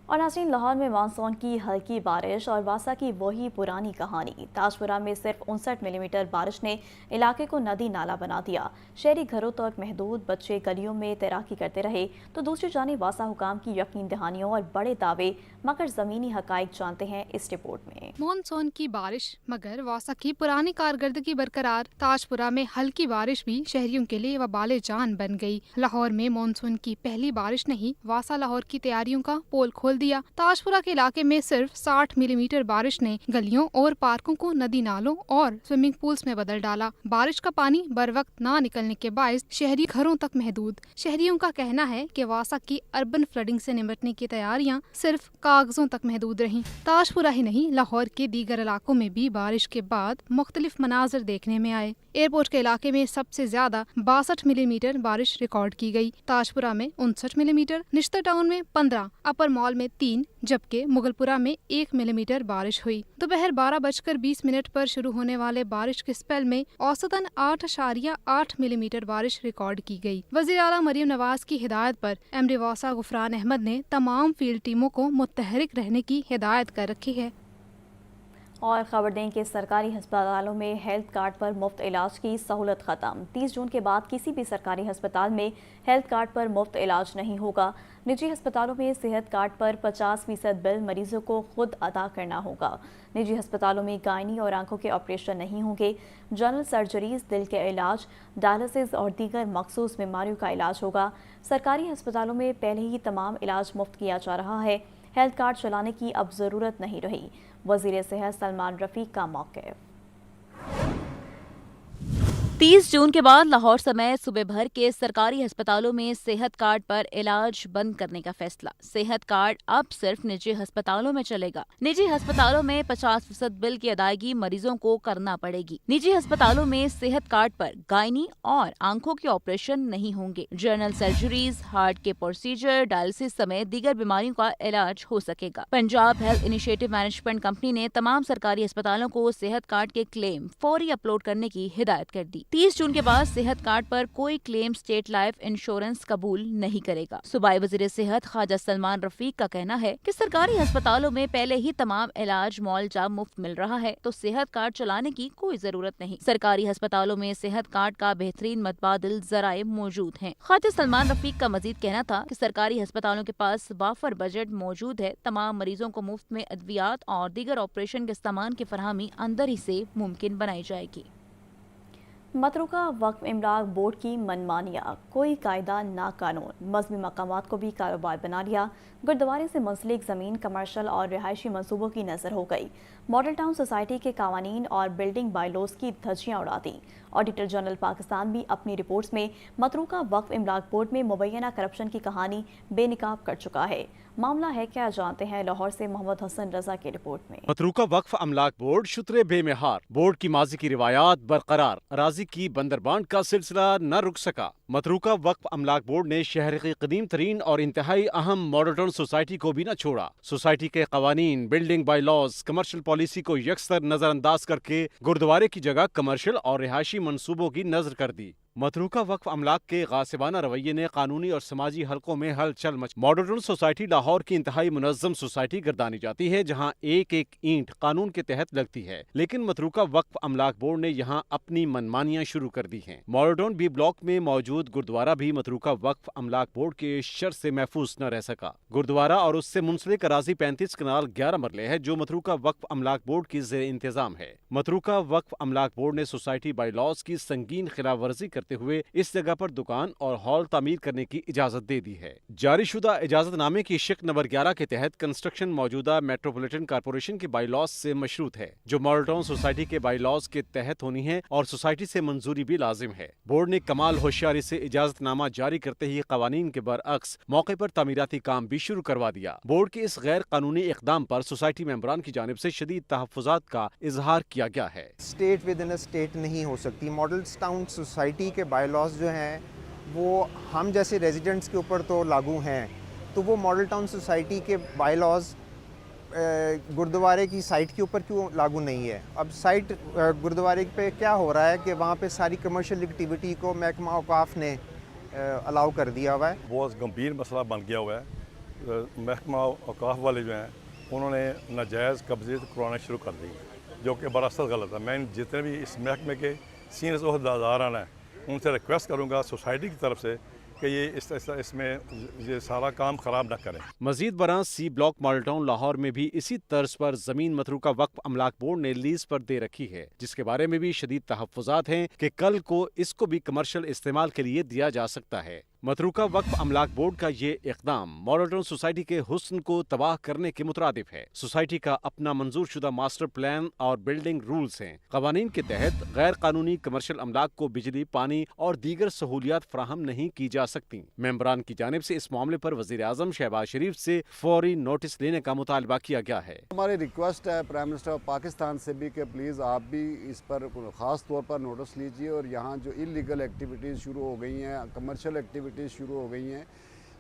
Speaker 1: और नाज़रीन, लाहौर में मानसून की हल्की बारिश और वासा की वही पुरानी कहानी। ताजपुरा में सिर्फ 59 मिलीमीटर बारिश ने इलाके को नदी नाला बना दिया। शहरी घरों तक महदूद, बच्चे गलियों में तैराकी करते रहे तो दूसरी जानिब वासा हुकाम की यकीन दहानियों और बड़े दावे, मगर ज़मीनी हकाइक जानते हैं इस रिपोर्ट में।
Speaker 8: मानसून की बारिश मगर वासा की पुरानी कारकर्दगी बरकरार। ताजपुरा में हल्की बारिश भी शहरियों के लिए वबाले जान बन गई। लाहौर में मानसून की पहली बारिश ने ही वासा लाहौर की तैयारियों का पोल खोल दिया। ताजपुरा के इलाके में सिर्फ 60 मिलीमीटर बारिश ने गलियों और पार्कों को नदी नालों और स्विमिंग पूल्स में बदल डाला। बारिश का पानी बर वक्त ना निकलने के बायस शहरी घरों तक महदूद। शहरियों का कहना है कि वासा की अर्बन फ्लडिंग से निपटने की तैयारियां सिर्फ कागजों तक महदूद रहीं। ताजपुरा ही नहीं, लाहौर के दीगर इलाकों में भी बारिश के बाद मुख्तलिफ मनाजर देखने में आए। एयरपोर्ट के इलाके में सबसे ज्यादा 62 मिलीमीटर बारिश रिकॉर्ड की गई। ताजपुरा में 59 मिलीमीटर, निश्तर टाउन में 15, अपर मॉल में 3, जबकि मुगलपुरा में 1 मिलीमीटर बारिश हुई। दोपहर 12:20 पर शुरू होने वाले बारिश के स्पेल में औसतन 8.8 मिलीमीटर बारिश रिकॉर्ड की गई। वज़ीर आला मरियम नवाज की हिदायत पर MD वासा गुफरान अहमद ने तमाम फील्ड टीमों को मुतहरिक रहने की हिदायत कर रखी है।
Speaker 1: और खबर दें कि सरकारी हस्पतालों में हेल्थ कार्ड पर मुफ्त इलाज की सहूलत ख़त्म। 30 जून के बाद किसी भी सरकारी अस्पताल में हेल्थ कार्ड पर मुफ्त इलाज नहीं होगा। निजी अस्पतालों में सेहत कार्ड पर 50% बिल मरीजों को खुद अदा करना होगा। निजी अस्पतालों में गायनी और आंखों के ऑपरेशन नहीं होंगे। जनरल सर्जरीज, दिल के इलाज, डायलिसिस और दीगर मखसूस बीमारियों का इलाज होगा। सरकारी अस्पतालों में पहले ही तमाम इलाज मुफ्त किया जा रहा है। हेल्थ कार्ड चलाने की अब ज़रूरत नहीं रही। वज़ीर सेहत सलमान रफ़ीक का मौक़िफ़।
Speaker 11: 30 जून के बाद लाहौर समेत सूबे भर के सरकारी अस्पतालों में सेहत कार्ड पर इलाज बंद करने का फैसला। सेहत कार्ड अब सिर्फ निजी अस्पतालों में चलेगा। निजी अस्पतालों में 50% बिल की अदायगी मरीजों को करना पड़ेगी। निजी अस्पतालों में सेहत कार्ड पर गायनी और आंखों के ऑपरेशन नहीं होंगे। जनरल सर्जरीज, हार्ट के प्रोसीजर, डायलिसिस समेत दीगर बीमारियों का इलाज हो सकेगा। Punjab health initiative management company ने तमाम सरकारी अस्पतालों को सेहत कार्ड के क्लेम फौरी अपलोड करने की हिदायत कर दी। 30 जून के बाद सेहत कार्ड पर कोई क्लेम स्टेट लाइफ इंश्योरेंस कबूल नहीं करेगा। सूबाई वज़ीर सेहत ख्वाजा सलमान रफ़ीक का कहना है कि सरकारी अस्पतालों में पहले ही तमाम इलाज मुआवजा मुफ्त मिल रहा है, तो सेहत कार्ड चलाने की कोई जरूरत नहीं। सरकारी अस्पतालों में सेहत कार्ड का बेहतरीन मतबादिल जराए मौजूद हैं। ख्वाजा सलमान रफ़ीक का मजीद कहना था कि सरकारी अस्पतालों के पास वाफर बजट मौजूद है। तमाम मरीजों को मुफ्त में अद्वियात और दीगर ऑपरेशन के सामान की फरहमी अंदर ही से मुमकिन बनाई जाएगी।
Speaker 1: मतरूका वक्फ इमलाक बोर्ड की मनमानियाँ, कोई कायदा ना कानून, मजहबी मकामात को भी कारोबार बना लिया। गुरुद्वारे से मुंसलिक ज़मीन कमर्शल और रिहायशी मंसूबों की नज़र हो गई। मॉडल टाउन सोसाइटी के कावानीन और बिल्डिंग बायलॉज की धज्जियाँ उड़ा दी। ऑडिटर जनरल पाकिस्तान भी अपनी रिपोर्ट्स में मतरूका वक्फ इमलाक बोर्ड में मुबैना करप्शन की कहानी बेनकाब कर चुका है। मामला है क्या, जानते हैं लाहौर से मोहम्मद हसन रजा की रिपोर्ट में।
Speaker 12: मतरूका वक्फ अमलाक बोर्ड शुतरे बेमेहार, बोर्ड की माजी की रिवायात बरकरार, अराजी की बंदरबांट का सिलसिला न रुक सका। मतरूका वक्फ अमलाक बोर्ड ने शहर की कदीम तरीन और इंतहाई अहम मॉडल टाउन सोसाइटी को भी न छोड़ा। सोसाइटी के कवानीन, building by laws, commercial policy को यकसर नजरअंदाज करके गुरुद्वारे की जगह कमर्शियल और रिहायशी मंसूबों की नजर कर दी। मतरूका वक्फ अमलाक के गासिबाना रवैये ने कानूनी और समाजी हलकों में हलचल much. Model town society Lahore की इंतहाई मुनज़्ज़म सोसाइटी गर्दानी जाती है, जहां एक एक ईंट कानून के तहत लगती है, लेकिन मतरूका वक्फ अमलाक बोर्ड ने यहां अपनी मनमानियां शुरू कर दी हैं। मॉडल टाउन बी ब्लॉक में मौजूद गुरुद्वारा भी मतरूका वक्फ अमलाक बोर्ड के शर से महफूज न रह सका। गुरुद्वारा और उससे मुंसलिक अराजी 35 कनाल 11 मरले है, जो मतरूका वक्फ अमलाक बोर्ड की ज़ेर इंतजाम है। मतरूका वक्फ अमलाक बोर्ड ने सोसाइटी बाई लॉज की संगीन खिलाफ वर्जी करते हुए इस जगह पर दुकान और हॉल तामीर करने की इजाजत दे दी है। जारी शुदा इजाजतनामे की शिक नंबर 11 के तहत कंस्ट्रक्शन मौजूदा मेट्रोपॉलिटन कारपोरेशन के बाई लॉज से मशरूत है, जो मॉडल टाउन सोसाइटी के बाई लॉज के तहत होनी है और सोसाइटी से मंजूरी भी लाजिम है। बोर्ड ने कमाल होशियारी से इजाजतनामा जारी करते ही कवानीन के बरअक्स मौके पर तामीराती काम भी शुरू करवा दिया। बोर्ड के इस गैर कानूनी इकदाम पर सोसाइटी मेंबरान की जानिब से शदीद तहफ्फुजात का इजहार किया गया है।
Speaker 13: State with in a state नहीं हो सकती। मॉडल टाउन सोसाइटी के बाई लॉज जो हैं वो हम जैसे रेजिडेंट्स के ऊपर तो लागू हैं, तो वो मॉडल टाउन सोसाइटी के बाई लॉज गुरुद्वारे की साइट के ऊपर क्यों लागू नहीं है। अब साइट गुरुद्वारे पे क्या हो रहा है कि वहाँ पे सारी कमर्शियल एक्टिविटी को महकमा औकाफ ने अलाउ कर दिया हुआ है।
Speaker 14: बहुत गंभीर मसला बन गया हुआ है। महकमा औकाफ वाले जो हैं उन्होंने नाजायज़ कब्जे करवाना शुरू कर दी, जो कि बरासत गलत है। मैं जितने भी इस महकमे के सीनियर ओहदेदारान हैं उनसे रिक्वेस्ट करूंगा सोसाइटी की तरफ से कि ये इसमें ये सारा काम खराब न करें।
Speaker 12: मजीद बरां सी ब्लॉक मॉडल टाउन लाहौर में भी इसी तर्ज पर जमीन मतरूका वक्फ अमलाक बोर्ड ने लीज पर दे रखी है, जिसके बारे में भी शदीद तहफ्फुजात हैं कि कल को इसको भी कमर्शियल इस्तेमाल के लिए दिया जा सकता है। मतरूका वक्फ अमलाक बोर्ड का ये इकदाम मॉडल टाउन सोसाइटी के हुस्न को तबाह करने के मुतरादिफ है। सोसाइटी का अपना मंजूर शुदा मास्टर प्लान और बिल्डिंग रूल्स हैं। कवानीन के तहत गैर कानूनी कमर्शियल अमलाक को बिजली, पानी और दीगर सहूलियात फराहम नहीं की जा सकती। मेंबरान की जानिब से इस मामले पर वजीर आजम शहबाज शरीफ से फौरी नोटिस लेने का मुतालबा किया गया है।
Speaker 15: हमारी रिक्वेस्ट है प्राइम मिनिस्टर ऑफ पाकिस्तान से भी कि प्लीज़ आप भी इस पर ख़ास तौर पर नोटिस लीजिए और यहाँ जो इलीगल एक्टिविटीज़ शुरू हो गई हैं, कमर्शियल एक्टिविटीज़ शुरू हो गई हैं,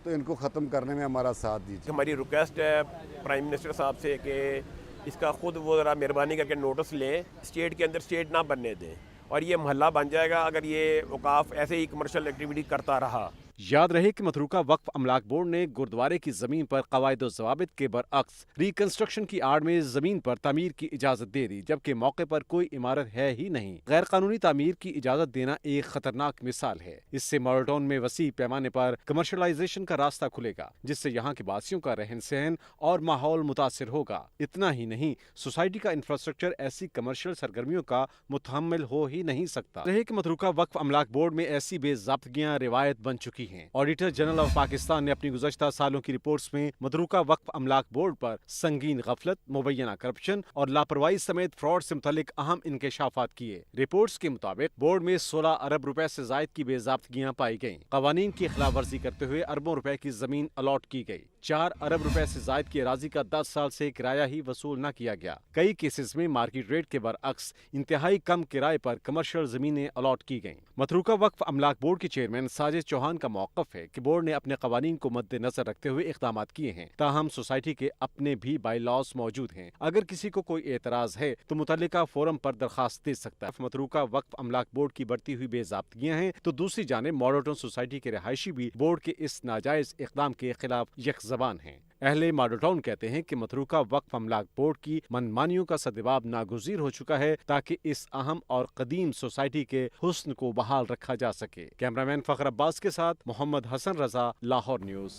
Speaker 15: तो इनको ख़त्म करने में हमारा साथ दीजिए।
Speaker 16: हमारी रिक्वेस्ट है प्राइम मिनिस्टर साहब से कि इसका खुद वो ज़रा मेहरबानी करके नोटिस लें, स्टेट के अंदर स्टेट ना बनने दें और ये महल्ला बन जाएगा अगर ये औकाफ ऐसे ही कमर्शियल एक्टिविटी करता रहा।
Speaker 12: याद रहे कि मतरूका वक्फ अमलाक बोर्ड ने गुरुद्वारे की जमीन पर कवायद ज़वाबित के बरअक्स रिकंस्ट्रक्शन की आड़ में जमीन पर तामीर की इजाजत दे दी, जबकि मौके पर कोई इमारत है ही नहीं। गैर कानूनी तामीर की इजाजत देना एक खतरनाक मिसाल है। इससे मॉडल टाउन में वसी पैमाने पर कमर्शलाइजेशन का रास्ता खुलेगा, जिससे यहाँ के वासियों का रहन सहन और माहौल मुतासिर होगा। इतना ही नहीं, सोसाइटी का इंफ्रास्ट्रक्चर ऐसी कमर्शियल सरगर्मियों का मुतहम्मिल हो ही नहीं सकता। रहे कि मतरूका वक्फ अमलाक बोर्ड में ऐसी बेज़ाब्तगियां रिवायत बन चुकी हैं। ऑडिटर जनरल ऑफ पाकिस्तान ने अपनी गुज़श्ता सालों की रिपोर्ट्स में मतरूका वक्फ अमलाक बोर्ड पर संगीन गफलत, मुबैना करप्शन और लापरवाही समेत फ्रॉड से मुतालिक अहम इंकशाफात किए। रिपोर्ट्स के मुताबिक बोर्ड में 16 अरब रुपए से जायद की बेज़ाब्तगियां पाई गयी। कवानीन की खिलाफ वर्जी करते हुए अरबों रुपए की जमीन अलॉट की गयी। 4 अरब रुपए से जायद की अराजी का 10 साल से किराया ही वसूल न किया गया। कई केसेस में मार्केट रेट के बरअक्स इंतहाई कम किराए पर कमर्शियल जमीनें अलॉट की गयी। मतरूका वक्फ अमलाक बोर्ड के चेयरमैन साजिद चौहान का मौक़िफ़ है कि बोर्ड ने अपने कवानीन को मद्देनजर रखते हुए इक़दामात किए हैं, ताहम सोसाइटी के अपने भी बाई लॉज मौजूद हैं। अगर किसी को कोई एतराज़ है तो मुतल्लिका फोरम पर दरखास्त दे सकता है। मतरूका वक्फ अमलाक बोर्ड की बढ़ती हुई बेज़ाब्तगियां हैं तो दूसरी जानिब मॉडल टाउन सोसाइटी के रहायशी भी बोर्ड के इस नाजायज इक़दाम के खिलाफ यकज़बान हैं। अहले मॉडल टाउन कहते हैं कि मतरूका वक्फ अमलाक बोर्ड की मनमानियों का सद्जवाब नागुज़ीर हो चुका है, ताकि इस अहम और कदीम सोसाइटी के हुस्न को बहाल रखा जा सके। कैमरामैन फ़खर अब्बास के साथ मोहम्मद हसन रजा, लाहौर न्यूज़।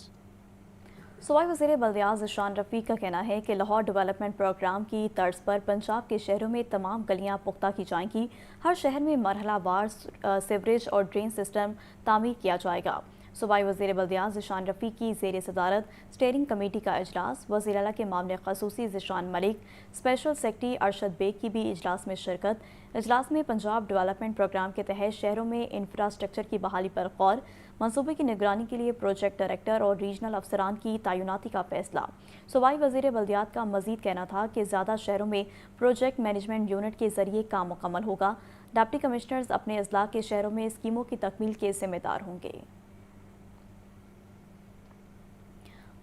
Speaker 1: सूबाई वज़ीर बल्दियात ज़ीशान रफ़ीक का कहना है कि लाहौर डेवलपमेंट प्रोग्राम की तर्ज पर पंजाब के शहरों में तमाम गलियां पुख्ता की जाएंगी। हर शहर में मरहला वार सीवरेज और ड्रेन सिस्टम तामीर किया जाएगा। सूबाई वज़ीर बल्दियात ज़िशान रफ़ी की ज़ेर सदारत स्टेयरिंग कमेटी का इजलास, वज़ीर आला के मामले ख़ुसूसी ज़िशान मलिक, स्पेशल सेक्रेटरी अरशद बेग की भी इजलास में शिरकत। इजलास में पंजाब डेवलपमेंट प्रोग्राम के तहत शहरों में इंफ्रास्ट्रक्चर की बहाली पर गौर, मंसूबे की निगरानी के लिए प्रोजेक्ट डायरेक्टर और रीजनल अफसरान की तैनाती का फैसला। सूबाई वज़ीर बल्दियात का मजीद कहना था कि ज़्यादा शहरों में प्रोजेक्ट मैनेजमेंट यूनिट के ज़रिए काम मुकम्मल होगा। डिप्टी कमिश्नर्स अपने अजला के शहरों में स्कीमों की तकमील के जिम्मेदार होंगे।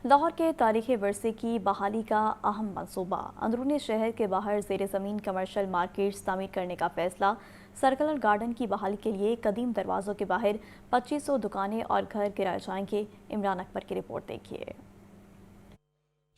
Speaker 1: लाहौर के तारीख़ी विरसे की बहाली का अहम मंसूबा, अंदरूनी शहर के बाहर ज़ेर ज़मीन कमर्शल मार्केट्स तामीर करने का फैसला। सर्कुलर गार्डन की बहाली के लिए कदीम दरवाज़ों के बाहर 2500 दुकानें और घर गिराए जाएंगे। इमरान अकबर की रिपोर्ट देखिए।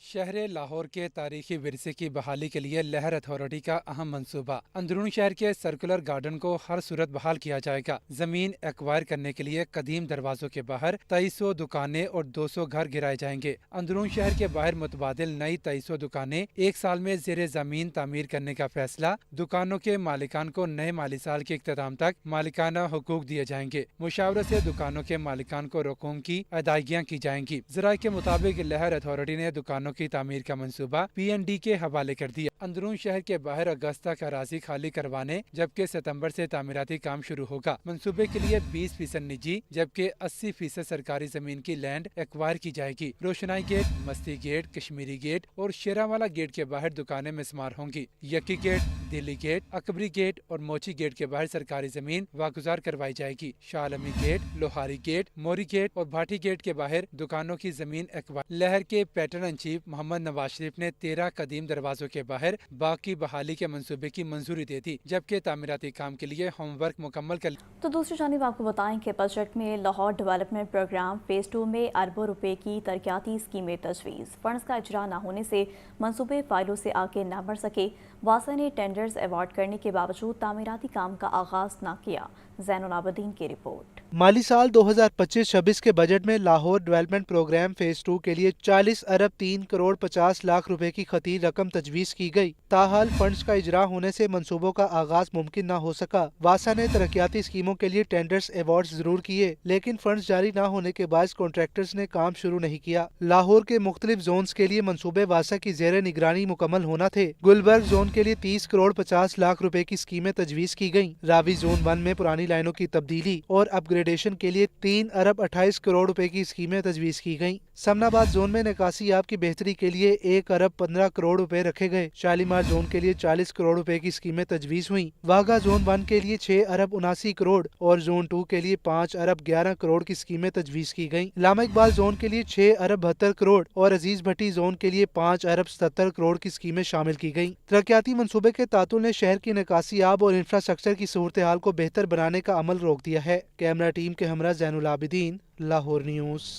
Speaker 3: शहर लाहौर के तारीखी विरसे की बहाली के लिए लहर अथॉरिटी का अहम मंसूबा, अंदरूनी शहर के सर्कुलर गार्डन को हर सूरत बहाल किया जाएगा। जमीन एक्वायर करने के लिए कदीम दरवाजों के बाहर 2300 दुकानें और 200 घर गिराए जाएंगे। अंदरूनी शहर के बाहर मुतबादिल नई 2300 दुकानें एक साल में जेर जमीन तामीर करने का फैसला। दुकानों के मालिकान को नए माली साल के इख्तिताम तक मालिकाना हुकूक दिए जाएंगे। मुशावरे से दुकानों के मालिकान को रकूम की अदायगियाँ की जाएंगी। ज़राए के मुताबिक लहर अथॉरिटी ने दुकानों की तामीर का मंसूबा PND के हवाले कर दिया। अंदरून शहर के बाहर अगस्त तक अराजी खाली करवाने जबकि सितंबर से तामीराती काम शुरू होगा। मंसूबे के लिए 20% निजी जबकि 80% सरकारी जमीन की लैंड एक्वायर की जाएगी। Roshnai gate, Masti gate, Kashmiri gate और शेरावाला गेट के बाहर दुकानें मिसमार होंगी। Yakki gate, Delhi gate, Akbari gate और मोची गेट के बाहर सरकारी जमीन वागुजार करवाई जाएगी। शालमी गेट, लोहारी गेट, मोरी गेट और भाटी गेट के बाहर दुकानों की जमीन एक्वायर। लहर के patron in chief Mohammad Nawaz Sharif ने 13 कदीम दरवाजों के बाहर बाकी बहाली के मंसूबे की मंजूरी दे दी, जबकि तामीराती काम के लिए होमवर्क मुकम्मल कर।
Speaker 1: तो दूसरी जानिब आपको बताएं कि बजट में लाहौर डेवलपमेंट प्रोग्राम फेज 2 में अरबों रुपए की तरक्याती स्कीमें तजवीज़। फंड्स का इजरा न होने से मंसूबे फाइलों से आगे न बढ़ सके। वासा ने टेंडर्स अवार्ड करने के बावजूद तामीराती काम का आगाज न किया। ज़ैनुल आबदीन की रिपोर्ट।
Speaker 4: माली साल 2025-26 के बजट में लाहौर डेवलपमेंट प्रोग्राम फेज 2 के लिए 40 अरब 3 करोड़ 50 लाख रुपए की खती रकम तजवीज की गई। ताहाल फंड्स का इजरा होने से मंसूबों का आगाज मुमकिन न हो सका। वासा ने तरक्याती स्कीमों के लिए टेंडर्स अवार्ड जरूर किए, लेकिन फंड्स जारी न होने के बायस कॉन्ट्रैक्टर्स ने काम शुरू नहीं किया। लाहौर के मुख्तलिफ जोन्स के लिए मंसूबे वासा की जेर निगरानी मुकम्मल होना थे। गुलबर्ग जोन के लिए 30 करोड़ 50 लाख रुपए की स्कीमें तजवीज की गयी। रावी जोन 1 में पुरानी लाइनों की तब्दीली और अपग्रेडेशन के लिए 3 अरब 28 करोड़ रुपए की स्कीमें तजवीज की गयी। समनाबाद जोन में निकासी याब की बेहतरी के लिए 1 अरब 15 करोड़ रुपए रखे गए। शालीमार जोन के लिए 40 करोड़ रुपए की स्कीमें तजवीज हुई। वाघा जोन 1 के लिए 6 अरब 79 करोड़ और जोन 2 के लिए 5 अरब 11 करोड़ की स्कीमें तजवीज की गयी। लामा इकबाल जोन के लिए 6 अरब 72 करोड़ और अजीज भट्टी जोन के लिए 5 अरब 77 करोड़ की स्कीमें शामिल की गयी। तरक्याती मंसूबे के तातुल ने शहर की निकासी याब और इंफ्रास्ट्रक्चर की सूरत हाल को बेहतर बनाने का अमल रोक दिया है। कैमरा टीम के हमरा ज़ैनुल आबिदीन, लाहौर न्यूज़।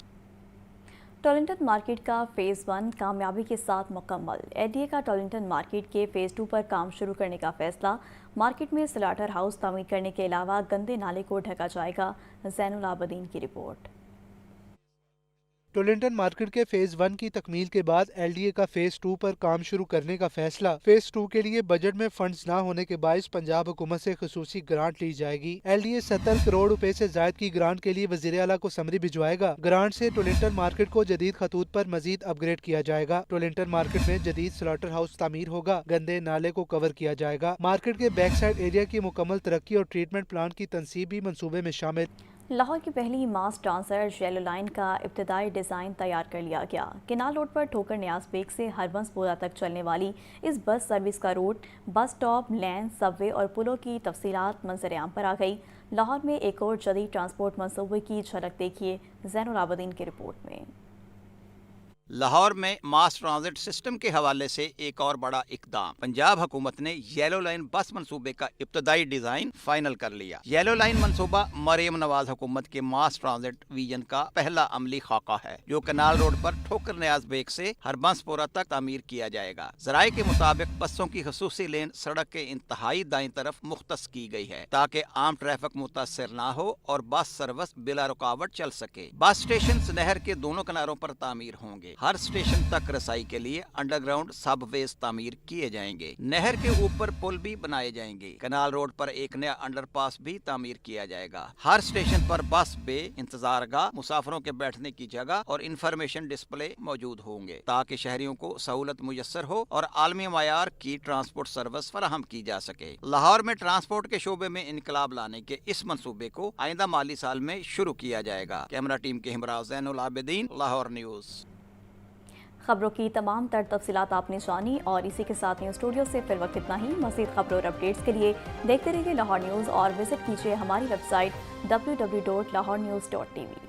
Speaker 1: टॉलिंटन मार्केट का फेज़ 1 कामयाबी के साथ मुकम्मल। LDA का टॉलिंटन मार्केट के फेज़ 2 पर काम शुरू करने का फैसला। मार्केट में स्लाटर हाउस तामीर करने के अलावा गंदे नाले को ढका जाएगा। ज़ैनुल आबदीन की रिपोर्ट।
Speaker 4: टोलिंटन मार्केट के फेज 1 की तकमील के बाद LDA का फेज 2 पर काम शुरू करने का फैसला। फेज 2 के लिए बजट में फंड्स ना होने के बायस पंजाब हुकूमत से खसूसी ग्रांट ली जाएगी। LDA 70 करोड़ रुपए से जायद की ग्रांट के लिए वजीर आला को समरी भिजवाएगा। ग्रांट से टोलिंटन मार्केट को जदीद खतूत पर मजीद अपग्रेड किया जाएगा। टोलिंटन मार्केट में जदीद स्लॉटर हाउस तामीर होगा। गंदे नाले को कवर किया जाएगा। मार्केट के बैक साइड एरिया की मुकम्मल तरक्की और ट्रीटमेंट प्लांट की तनसीब भी मंसूबे में शामिल।
Speaker 1: लाहौर की पहली मास ट्रांसफर येलो लाइन का इब्तदाई डिज़ाइन तैयार कर लिया गया। किनाल रोड पर ठोकर न्याज बेग से हरबंसपुरा तक चलने वाली इस बस सर्विस का रूट, बस स्टॉप, लैन, सबवे और पुलों की तफसीलात मंजर-ए-आम पर आ गई। लाहौर में एक और जदीद ट्रांसपोर्ट मंसूबे की झलक देखिए ज़ैनुल आबदीन की रिपोर्ट में।
Speaker 17: लाहौर में मास ट्रांजिट सिस्टम के हवाले से एक और बड़ा इकदाम। पंजाब हुकूमत ने येलो लाइन बस मंसूबे का इब्तदाई डिजाइन फाइनल कर लिया। येलो लाइन मंसूबा मरियम नवाज हुकूमत के मास ट्रांजिट विजन का पहला अमली खाका है, जो कनाल रोड पर ठोकर न्याज बेग से हरबंसपुरा तक तामीर किया जाएगा। जराये के मुताबिक बसों की खसूसी लेन सड़क के इंतहाई दाईं तरफ मुख्तस की गई है ताकि आम ट्रैफिक मुतासर ना हो और बस सर्विस बिला रुकावट चल सके। बस स्टेशन नहर के दोनों किनारों पर तामीर होंगे। हर स्टेशन तक रसाई के लिए अंडरग्राउंड सबवेज तामीर किए जाएंगे। नहर के ऊपर पुल भी बनाए जाएंगे। कनाल रोड पर एक नया अंडरपास भी तामीर किया जाएगा। हर स्टेशन पर बस बे, इंतजारगाह, मुसाफिरों के बैठने की जगह और इंफॉर्मेशन डिस्प्ले मौजूद होंगे ताकि शहरियों को सहूलत मुयस्सर हो और आलमी मयार की ट्रांसपोर्ट सर्विस फराहम की जा सके। लाहौर में ट्रांसपोर्ट के शोबे में इनकलाब लाने के इस मंसूबे को आइंदा माली साल में शुरू किया जाएगा। कैमरा टीम के हमरा ज़ैनुल आबिदीन, लाहौर न्यूज़।
Speaker 1: खबरों की तमाम तर तफसीलात आपने जानी और इसी के साथ न्यूज़ स्टूडियो से फिर वक्त इतना ही। मज़ीद खबरों और अपडेट्स के लिए देखते रहिए लाहौर न्यूज़ और विजिट कीजिए हमारी वेबसाइट www.lahornews.tv।